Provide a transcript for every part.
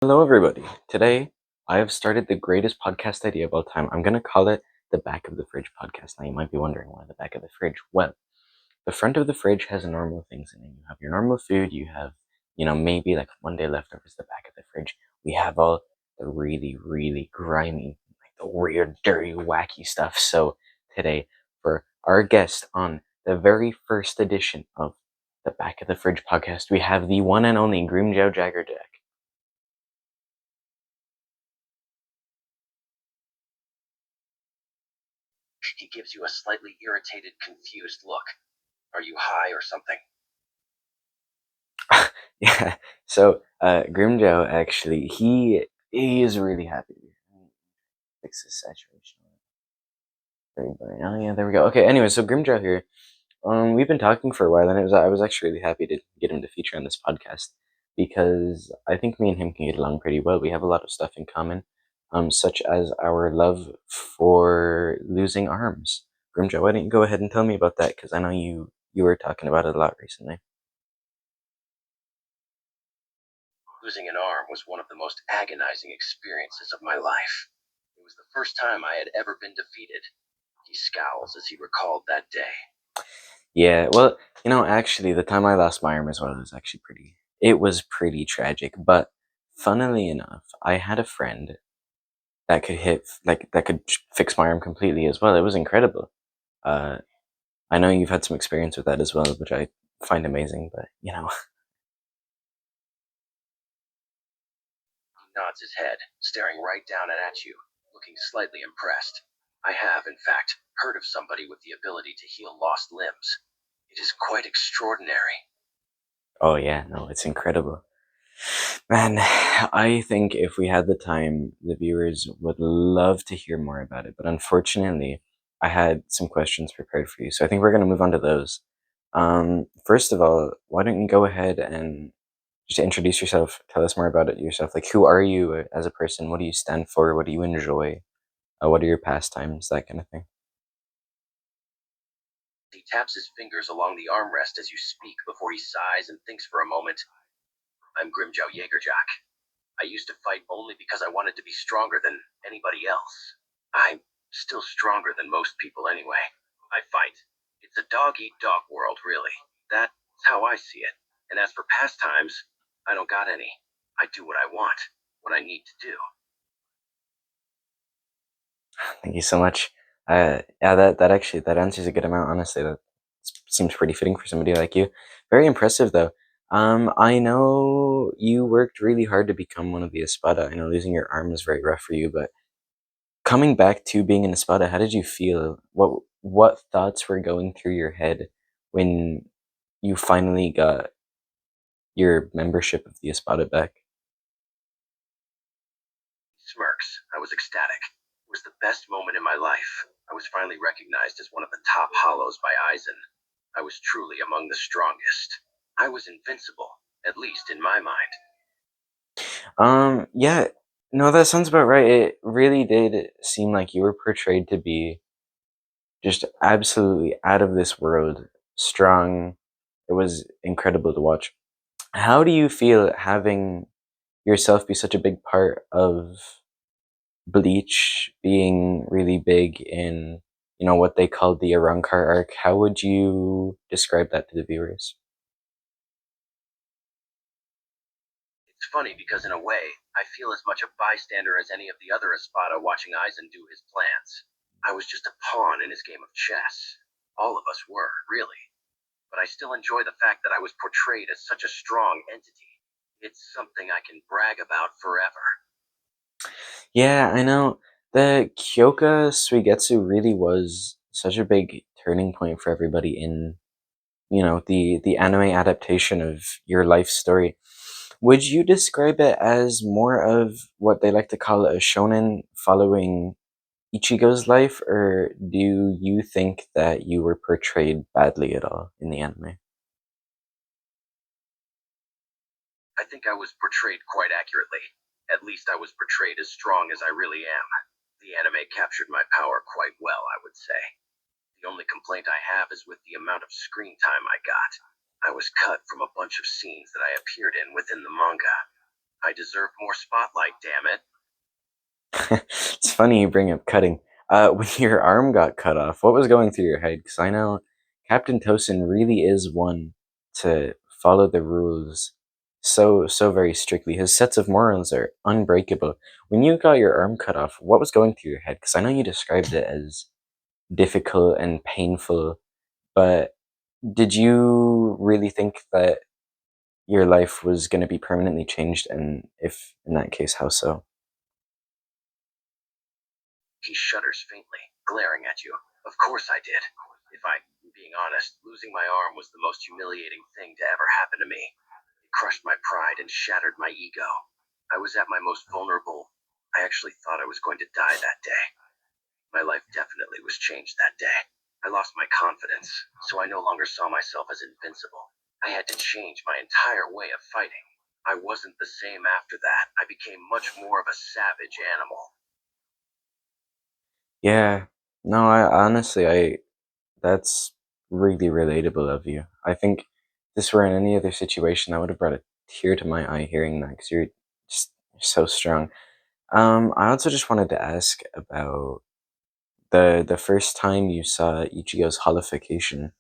Hello, everybody. Today, I have started the greatest podcast idea of all time. I'm going to call it the Back of the Fridge podcast. Now, you might be wondering why the back of the fridge. Well, the front of the fridge has normal things in it. You have your normal food, you have, maybe like one day leftovers. The back of the fridge, we have all the really, really grimy, like the weird, dirty, wacky stuff. So, today, for our guest on the very first edition of the Back of the Fridge podcast, we have the one and only Grimmjow Jagerjaques. He gives you a slightly irritated, confused look. Are you high or something? Yeah. So Grimmjow actually he is really happy. Fix this saturation. Oh yeah, there we go. Okay, anyway, so Grimmjow here. We've been talking for a while, and I was actually really happy to get him to feature on this podcast because I think me and him can get along pretty well. We have a lot of stuff in common, such as our love for losing arms. Grimmjow, why don't you go ahead and tell me about that? Because I know you were talking about it a lot recently. Losing an arm was one of the most agonizing experiences of my life. It was the first time I had ever been defeated. He scowls as he recalled that day. Yeah, well, actually, the time I lost my arm as well was actually it was pretty tragic. But funnily enough, I had a friend that that could fix my arm completely as well. It was incredible. Uh, I know you've had some experience with that as well, which I find amazing, but He nods his head, staring right down at you, looking slightly impressed. I have, in fact, heard of somebody with the ability to heal lost limbs. It is quite extraordinary. oh yeah, no, it's incredible. Man, I think if we had the time, the viewers would love to hear more about it. But unfortunately, I had some questions prepared for you. So I think we're going to move on to those. First of all, why don't you go ahead and just introduce yourself? Tell us more about it yourself. Like, who are you as a person? What do you stand for? What do you enjoy? What are your pastimes? That kind of thing. He taps his fingers along the armrest as you speak before he sighs and thinks for a moment. I'm Grimmjow Jagerjaques. I used to fight only because I wanted to be stronger than anybody else. I'm still stronger than most people anyway. I fight. It's a dog-eat-dog world, really. That's how I see it. And as for pastimes, I don't got any. I do what I want, what I need to do. Thank you so much. Yeah, that answers a good amount. Honestly, that seems pretty fitting for somebody like you. Very impressive, though. I know you worked really hard to become one of the Espada. I know losing your arm was very rough for you, but coming back to being an Espada, how did you feel? What thoughts were going through your head when you finally got your membership of the Espada back? He smirks. I was ecstatic. It was the best moment in my life. I was finally recognized as one of the top hollows by Eisen. I was truly among the strongest. I was invincible, at least in my mind. Yeah, no, that sounds about right. It really did seem like you were portrayed to be just absolutely out of this world, strong. It was incredible to watch. How do you feel having yourself be such a big part of Bleach being really big in, what they called the Arrancar arc? How would you describe that to the viewers? It's funny because in a way, I feel as much a bystander as any of the other Espada watching Eisen do his plans. I was just a pawn in his game of chess. All of us were, really. But I still enjoy the fact that I was portrayed as such a strong entity. It's something I can brag about forever. Yeah, I know. The Kyoka Suigetsu really was such a big turning point for everybody in, the anime adaptation of your life story. Would you describe it as more of what they like to call a shonen following Ichigo's life, or do you think that you were portrayed badly at all in the anime? I think I was portrayed quite accurately. At least I was portrayed as strong as I really am. The anime captured my power quite well, I would say. The only complaint I have is with the amount of screen time I got. I was cut from a bunch of scenes that I appeared in within the manga. I deserve more spotlight, damn it. It's funny you bring up cutting. When your arm got cut off, what was going through your head? Because I know Captain Tosin really is one to follow the rules so very strictly. His sets of morals are unbreakable. When you got your arm cut off, what was going through your head? Because I know you described it as difficult and painful, but did you really think that your life was going to be permanently changed? And if in that case, how so? He shudders faintly, glaring at you. Of course I did. If I'm being honest, losing my arm was the most humiliating thing to ever happen to me. It crushed my pride and shattered my ego. I was at my most vulnerable. I actually thought I was going to die that day. My life definitely was changed that day. I lost my confidence, so I no longer saw myself as invincible. I had to change my entire way of fighting. I wasn't the same after that. I became much more of a savage animal. Yeah. No, I that's really relatable of you. I think if this were in any other situation, that would have brought a tear to my eye hearing that because you're just so strong. I also just wanted to ask about the first time you saw Ichigo's holification.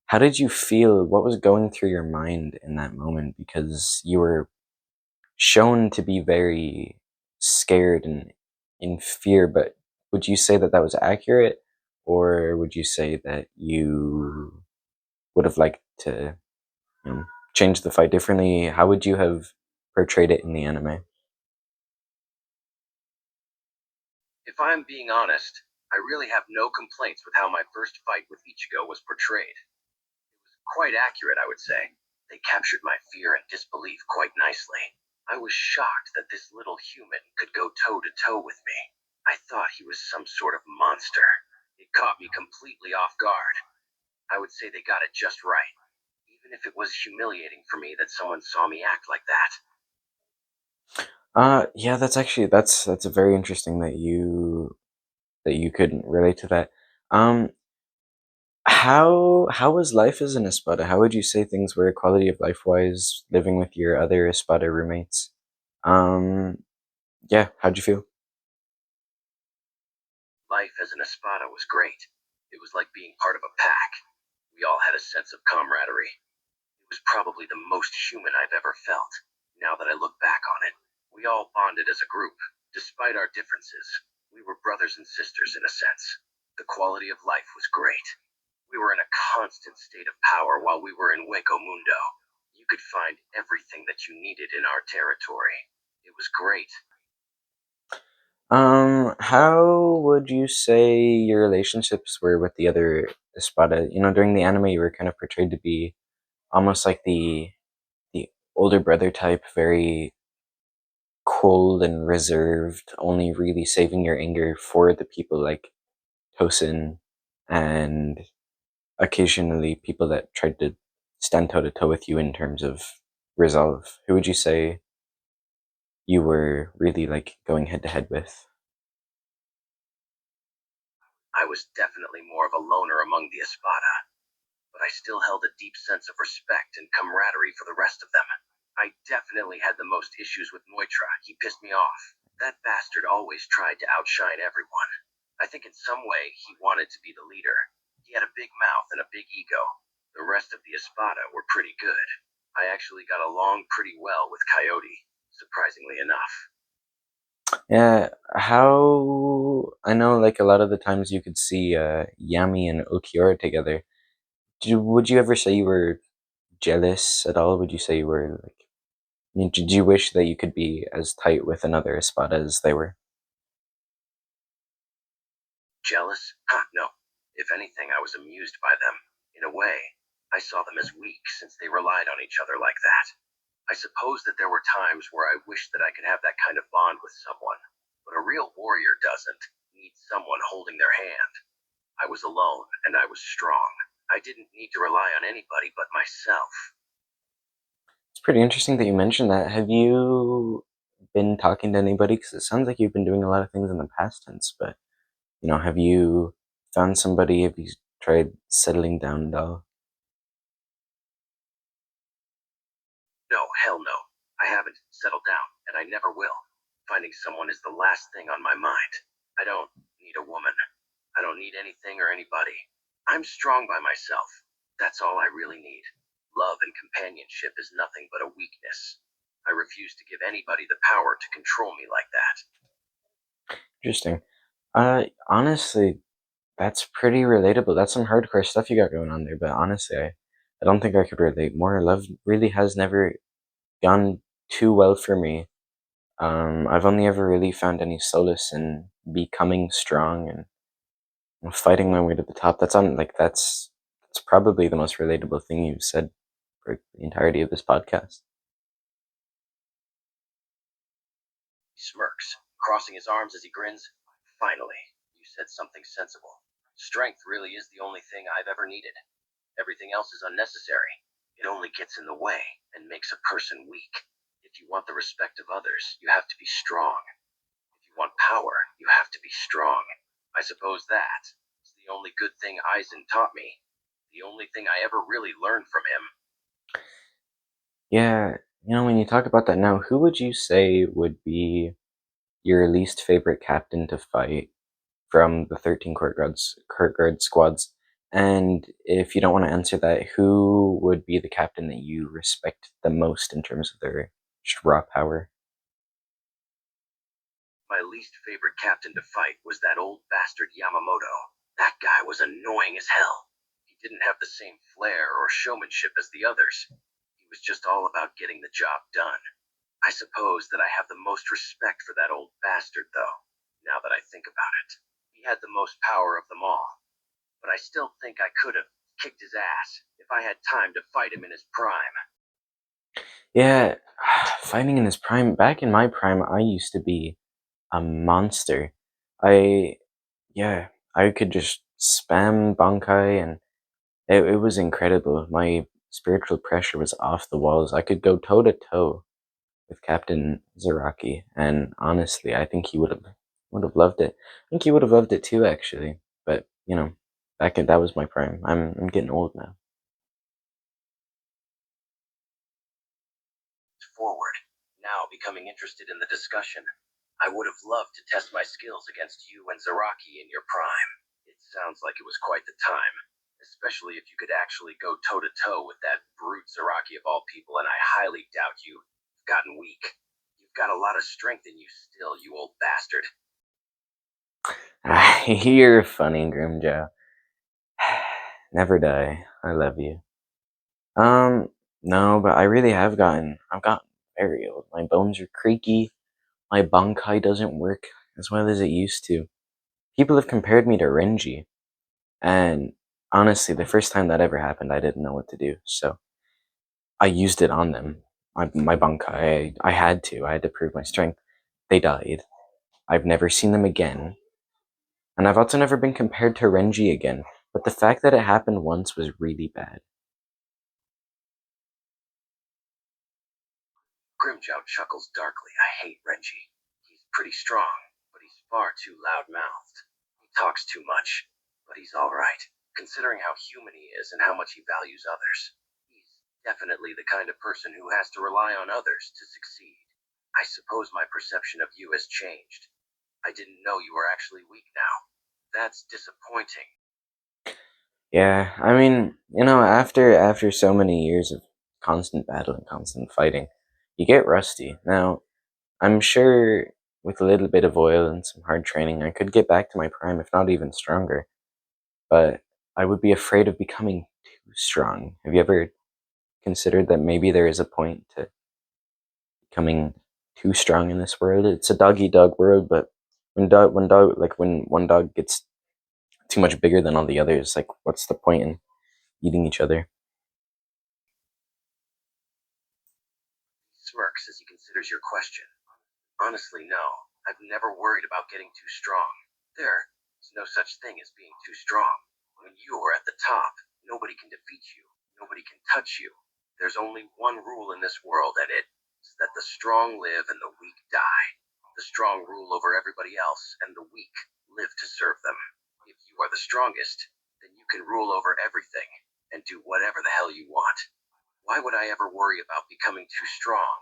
How did you feel? What was going through your mind in that moment? Because you were shown to be very scared and in fear, but would you say that that was accurate, or would you say that you would have liked to, change the fight differently? How would you have portrayed it in the anime? If I'm being honest, I really have no complaints with how my first fight with Ichigo was portrayed. Quite accurate, I would say. They captured my fear and disbelief quite nicely. I was shocked that this little human could go toe to toe with me. I thought he was some sort of monster. It caught me completely off guard. I would say they got it just right, even if it was humiliating for me that someone saw me act like that. Yeah, that's very interesting that you couldn't relate to that. Um, how was life as an Espada? How would you say things were quality of life wise living with your other Espada roommates? Um, yeah, how'd you feel? Life as an Espada was great. It was like being part of a pack. We all had a sense of camaraderie. It was probably the most human I've ever felt. Now that I look back on it, we all bonded as a group. Despite our differences, we were brothers and sisters in a sense. The quality of life was great. We were in a constant state of power while we were in Hueco Mundo. You could find everything that you needed in our territory. It was great. How would you say your relationships were with the other Espada? During the anime, you were kind of portrayed to be almost like the older brother type, very cold and reserved, only really saving your anger for the people like Tosin and occasionally people that tried to stand toe to toe with you in terms of resolve. Who would you say you were really like going head to head with? I was definitely more of a loner among the Espada, but I still held a deep sense of respect and camaraderie for the rest of them. I definitely had the most issues with Neutra. He pissed me off. That bastard always tried to outshine everyone. I think in some way he wanted to be the leader. He had a big mouth and a big ego. The rest of the Espada were pretty good. I actually got along pretty well with Coyote, surprisingly enough. Yeah, how I know like a lot of the times you could see Yami and Ulquiorra together. Would you ever say you were jealous at all? Would you say you were like, did you wish that you could be as tight with another Espada as they were? Jealous? Ha, no. If anything, I was amused by them. In a way, I saw them as weak since they relied on each other like that. I suppose that there were times where I wished that I could have that kind of bond with someone, but a real warrior doesn't need someone holding their hand. I was alone, and I was strong. I didn't need to rely on anybody but myself. It's pretty interesting that you mentioned that. Have you been talking to anybody? Because it sounds like you've been doing a lot of things in the past tense, but have you found somebody? Have you tried settling down at all? No, hell no. I haven't settled down, and I never will. Finding someone is the last thing on my mind. I don't need a woman. I don't need anything or anybody. I'm strong by myself. That's all I really need. Love and companionship is nothing but a weakness. I refuse to give anybody the power to control me like that. Interesting. Honestly, that's pretty relatable. That's some hardcore stuff you got going on there, but honestly, I don't think I could relate more. Love really has never gone too well for me. I've only ever really found any solace in becoming strong and fighting my way to the top. That's probably the most relatable thing you've said for the entirety of this podcast. He smirks, crossing his arms as he grins. Finally, you said something sensible. Strength really is the only thing I've ever needed. Everything else is unnecessary. It only gets in the way and makes a person weak. If you want the respect of others, you have to be strong. If you want power, you have to be strong. I suppose that is the only good thing Eisen taught me. The only thing I ever really learned from him. Yeah, when you talk about that now, who would you say would be your least favorite captain to fight from the 13 court guard squads? And if you don't want to answer that, who would be the captain that you respect the most in terms of their just raw power? My least favorite captain to fight was that old bastard Yamamoto. That guy was annoying as hell. He didn't have the same flair or showmanship as the others. He was just all about getting the job done. I suppose that I have the most respect for that old bastard, though, now that I think about it. He had the most power of them all. But I still think I could have kicked his ass if I had time to fight him in his prime. Yeah, fighting in his prime. Back in my prime, I used to be a monster. I, yeah, I could just spam Bankai and it was incredible. My spiritual pressure was off the walls. I could go toe to toe with Captain Zaraki, and honestly, I think he would have loved it. I think he would have loved it too, actually. But that was my prime. I'm getting old now. Forward, now becoming interested in the discussion. I would have loved to test my skills against you and Zaraki in your prime. It sounds like it was quite the time, especially if you could actually go toe to toe with that brute Zaraki of all people, and I highly doubt you've gotten weak. You've got a lot of strength in you still, you old bastard. You're funny, Grimmjow. Never die. I love you. No, but I've gotten very old. My bones are creaky. My Bankai doesn't work as well as it used to. People have compared me to Renji, and honestly, the first time that ever happened, I didn't know what to do. So I used it on them. My Bankai, I had to. I had to prove my strength. They died. I've never seen them again. And I've also never been compared to Renji again. But the fact that it happened once was really bad. Grimmjow chuckles darkly. I hate Renji. He's pretty strong, but he's far too loud-mouthed. He talks too much, but he's all right, considering how human he is and how much he values others. He's definitely the kind of person who has to rely on others to succeed. I suppose my perception of you has changed. I didn't know you were actually weak now. That's disappointing. Yeah, I mean, after so many years of constant battle and constant fighting, you get rusty. Now, I'm sure with a little bit of oil and some hard training, I could get back to my prime, if not even stronger. But I would be afraid of becoming too strong. Have you ever considered that maybe there is a point to becoming too strong in this world? It's a dog eat dog world, but when one dog gets too much bigger than all the others, like what's the point in eating each other? He smirks as he considers your question. Honestly, no. I've never worried about getting too strong. There's no such thing as being too strong. When you are at the top, nobody can defeat you. Nobody can touch you. There's only one rule in this world, and it's that the strong live and the weak die. The strong rule over everybody else, and the weak live to serve them. If you are the strongest, then you can rule over everything and do whatever the hell you want. Why would I ever worry about becoming too strong?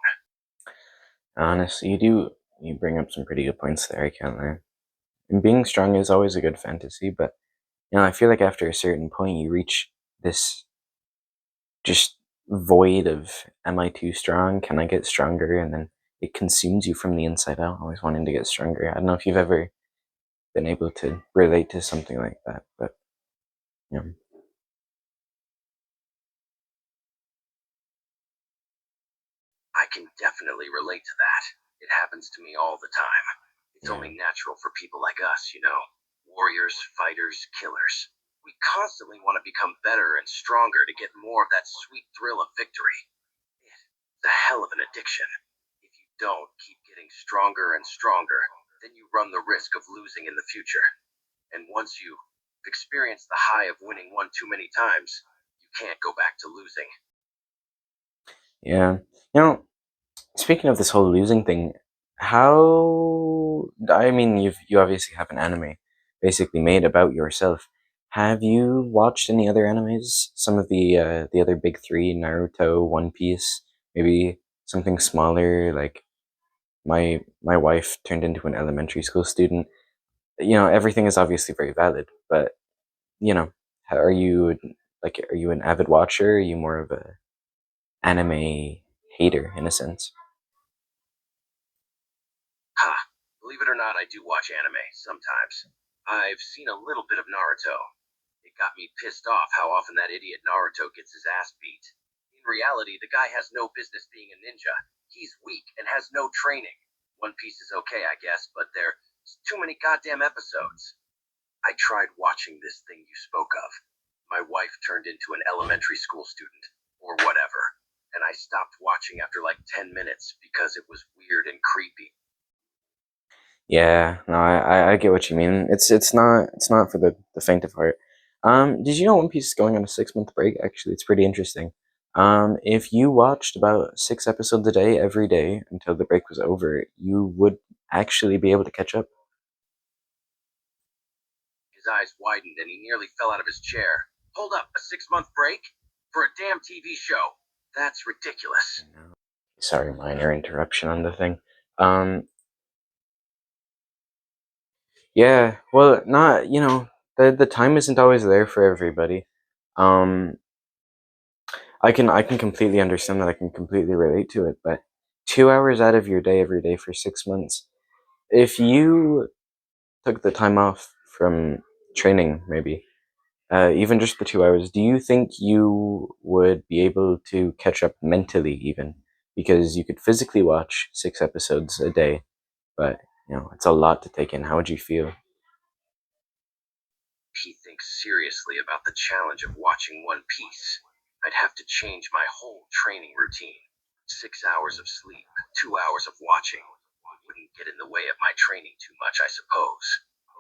Honestly, you bring up some pretty good points there, I can't lie. And being strong is always a good fantasy, but I feel like after a certain point you reach this just void of am I too strong? Can I get stronger? And then it consumes you from the inside out, always wanting to get stronger. I don't know if you've ever been able to relate to something like that, but you know, I can definitely relate to that. It happens to me all the time. It's yeah, only natural for people like us, you know. Warriors, fighters, killers. We constantly want to become better and stronger to get more of that sweet thrill of victory. It's a hell of an addiction. If you don't keep getting stronger and stronger, then you run the risk of losing in the future. And once you've experienced the high of winning one too many times, you can't go back to losing. yeah. Speaking of this whole losing thing, how I mean, you obviously have an anime basically made about yourself. Have you watched any other animes? Some of the other big three: Naruto, One Piece, maybe something smaller like my wife turned into an elementary school student. Everything is obviously very valid, but you know, are you are you an avid watcher? Are you more of a anime hater in a sense? Ha! Believe it or not, I do watch anime sometimes. I've seen a little bit of Naruto. It got me pissed off how often that idiot Naruto gets his ass beat. In reality, the guy has no business being a ninja. He's weak and has no training. One Piece is okay, I guess, but there's too many goddamn episodes. I tried watching this thing you spoke of. My wife turned into an elementary school student, or whatever, and I stopped watching after like 10 minutes because it was weird and creepy. Yeah, no, I get what you mean. It's not for the faint of heart. Did you know One Piece is going on a 6 month break? Actually, it's pretty interesting. If you watched about 6 episodes a day every day until the break was over, you would actually be able to catch up. His eyes widened and he nearly fell out of his chair. Hold up, a 6 month break? For a damn TV show? That's ridiculous. Sorry, minor interruption on the thing. Um, yeah, well, not the time isn't always there for everybody. Um, I can completely understand that. I can completely relate to it. But 2 hours out of your day every day for 6 months, if you took the time off from training, maybe even just the 2 hours, do you think you would be able to catch up mentally even? Because you could physically watch 6 episodes a day, but it's a lot to take in. How would you feel? He thinks seriously about the challenge of watching One Piece. I'd have to change my whole training routine. 6 hours of sleep, 2 hours of watching. It wouldn't get in the way of my training too much, I suppose.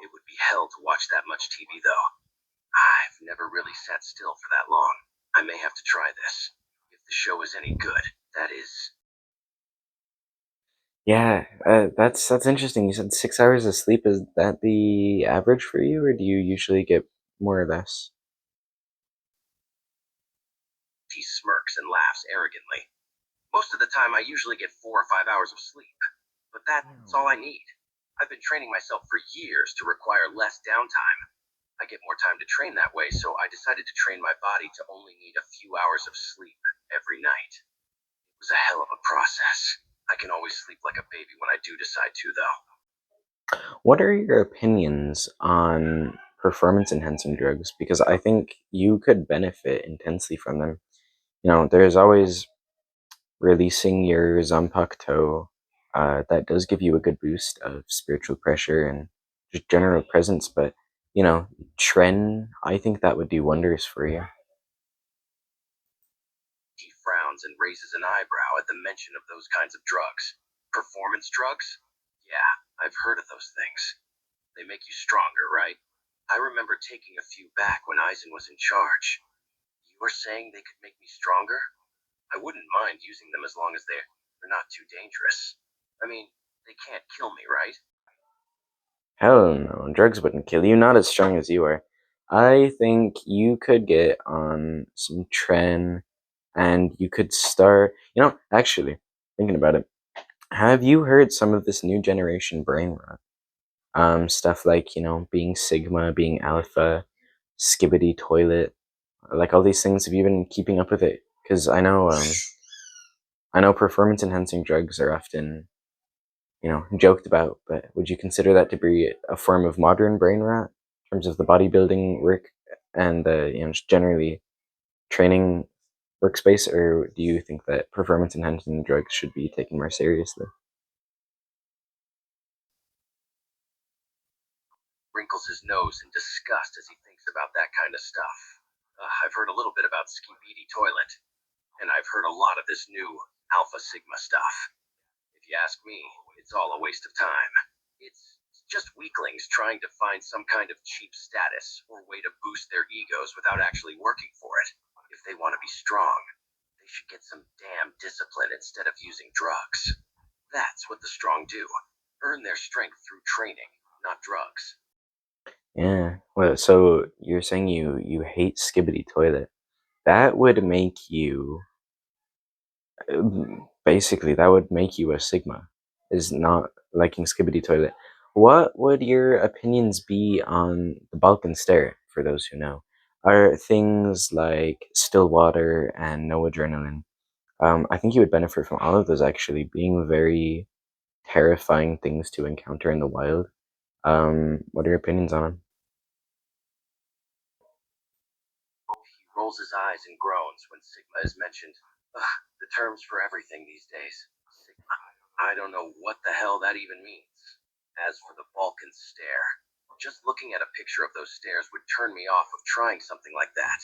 It would be hell to watch that much TV, though. I've never really sat still for that long. I may have to try this. If the show is any good, that is. Yeah, that's interesting. You said 6 hours of sleep. Is that the average for you, or do you usually get more or less? He smirks and laughs arrogantly. Most of the time, I usually get 4 or 5 hours of sleep. But that's all I need. I've been training myself for years to require less downtime. I get more time to train that way, so I decided to train my body to only need a few hours of sleep every night. It was a hell of a process. I can always sleep like a baby when I do decide to, though. What are your opinions on performance enhancing drugs? Because I think you could benefit intensely from them. There's always releasing your Zanpakuto. That does give you a good boost of spiritual pressure and just general presence. But Tren, I think that would do wonders for you. He frowns and raises an eyebrow at the mention of those kinds of drugs. Performance drugs? Yeah, I've heard of those things. They make you stronger, right? I remember taking a few back when Eisen was in charge. You were saying they could make me stronger? I wouldn't mind using them as long as they're not too dangerous. I mean, they can't kill me, right? Hell no, drugs wouldn't kill you. Not as strong as you are. I think you could get on some Tren, and you could start. Actually, thinking about it. Have you heard some of this new generation brain rot? Stuff like, being Sigma, being Alpha, Skibbity Toilet, like all these things. Have you been keeping up with it? Because I know performance enhancing drugs are often, joked about, but would you consider that to be a form of modern brain rot in terms of the bodybuilding work and the, just generally training workspace, or do you think that performance enhancing drugs should be taken more seriously? Wrinkles his nose in disgust as he thinks about that kind of stuff. I've heard a little bit about Skibidi Toilet, and I've heard a lot of this new Alpha Sigma stuff. If you ask me, it's all a waste of time. It's just weaklings trying to find some kind of cheap status or way to boost their egos without actually working for it. If they want to be strong, they should get some damn discipline instead of using drugs. That's what the strong do. Earn their strength through training, not drugs. Yeah. Well, so you're saying you hate Skibbity Toilet. That would make you basically that would make you a Sigma, is not liking Skibbity Toilet. What would your opinions be on the Balkan Stare, for those who know? Are things like still water and no adrenaline? I think you would benefit from all of those actually being very terrifying things to encounter in the wild. What are your opinions on them? He rolls his eyes and groans when Sigma is mentioned. Ugh, the terms for everything these days. Sigma. I don't know what the hell that even means. As for the Balkan stare, just looking at a picture of those stairs would turn me off of trying something like that.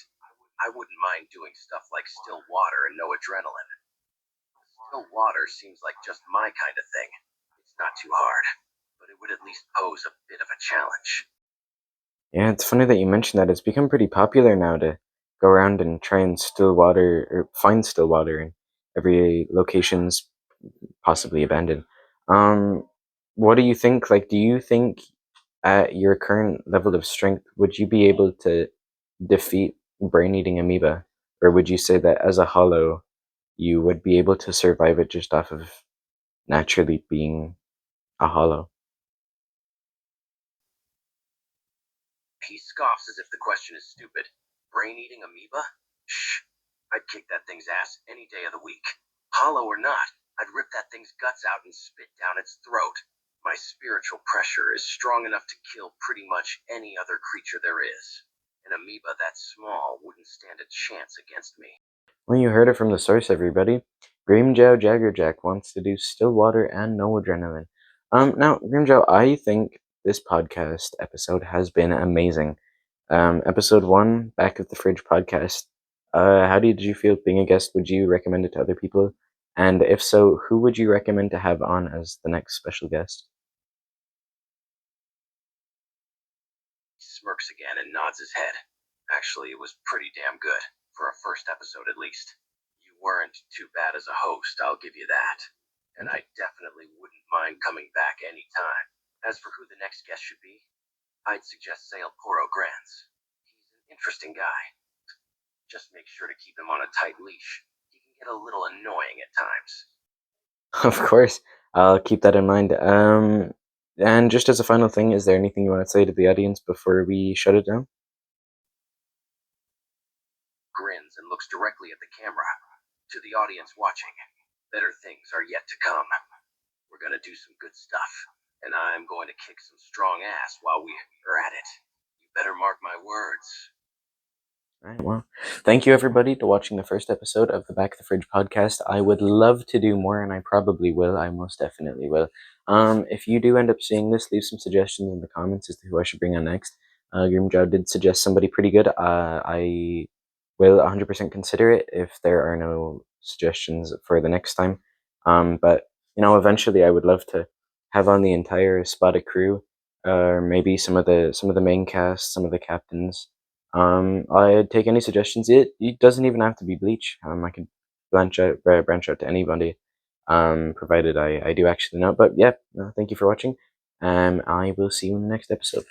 I wouldn't mind doing stuff like still water and no adrenaline. Still water seems like just my kind of thing. It's not too hard, but it would at least pose a bit of a challenge. Yeah, it's funny that you mentioned that. It's become pretty popular now to go around and try and still water or find still water in every location's possibly abandoned. Um, what do you think? Like, do you think at your current level of strength, would you be able to defeat brain-eating amoeba, or would you say that as a hollow, you would be able to survive it just off of naturally being a hollow? He scoffs as if the question is stupid. Brain-eating amoeba? Shh. I'd kick that thing's ass any day of the week. Hollow or not, I'd rip that thing's guts out and spit down its throat. My spiritual pressure is strong enough to kill pretty much any other creature there is. An amoeba that small wouldn't stand a chance against me. Well, you heard it from the source, everybody. Grimmjow Jagerjack wants to do still water and no adrenaline. Now, Grimmjow, I think this podcast episode has been amazing. Episode 1, Back of the Fridge podcast. How did you feel being a guest? Would you recommend it to other people? And if so, who would you recommend to have on as the next special guest? He smirks again and nods his head. Actually, it was pretty damn good, for a first episode at least. You weren't too bad as a host, I'll give you that. And I definitely wouldn't mind coming back any time. As for who the next guest should be, I'd suggest Sale Poro Grants. He's an interesting guy. Just make sure to keep him on a tight leash. He can get a little annoying at times. Of course, I'll keep that in mind. And just as a final thing, is there anything you want to say to the audience before we shut it down? Grins and looks directly at the camera. To the audience watching, better things are yet to come. We're gonna do some good stuff, and I'm going to kick some strong ass while we are at it. You better mark my words. All right, well, thank you everybody to watching the first episode of the Back of the Fridge podcast. I would love to do more, and I probably will. I most definitely will. If you do end up seeing this, leave some suggestions in the comments as to who I should bring on next. Grimmjow did suggest somebody pretty good. I will 100% consider it if there are no suggestions for the next time. But eventually, I would love to have on the entire Spotted crew, or maybe some of the main cast, some of the captains. I'd take any suggestions. It doesn't even have to be Bleach. I could branch out to anybody, provided I do actually know. But yeah, thank you for watching. I will see you in the next episode.